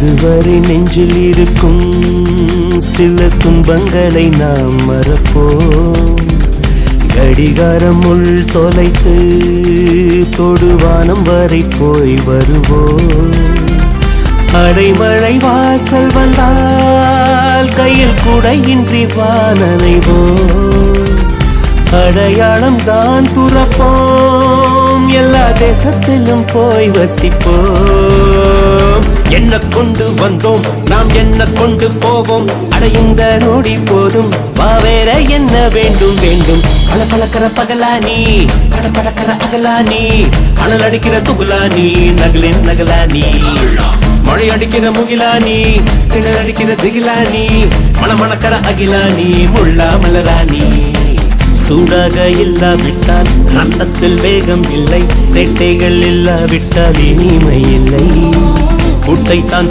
இதுவரை நெஞ்சில் இருக்கும் சில துன்பங்களை நாம் மறப்போம். கடிகாரம் உள் தொலைத்து தொடுவானம் வரை போய் வருவோம். அடைமழை வாசல் வந்தால் கையில் குடையின்றி வானனைவோம். அடையாளம் தான் துறப்போம், எல்லா தேசத்திலும் போய் வசிப்போம். என்ன கொண்டு வந்தோம் நாம் என்ன கொண்டு போவோம், அடைந்த நொடி போதும் வேற என்ன வேண்டும் வேண்டும். பழக்கிற பகலானி படக்கிற அகலானி, அனல் அடிக்கிற துகுலானி நகலின் நகலானி, மழை அடிக்கிற முகிலானி கிணறு அடிக்கிற திகிலானி, மணமணக்கிற அகிலானி முள்ளா மலராணி. சூடாக இல்லாவிட்டால் ரத்தத்தில் வேகம் இல்லை, சேட்டைகள் இல்லாவிட்டால் இனிமை இல்லை. கூட்டை தான்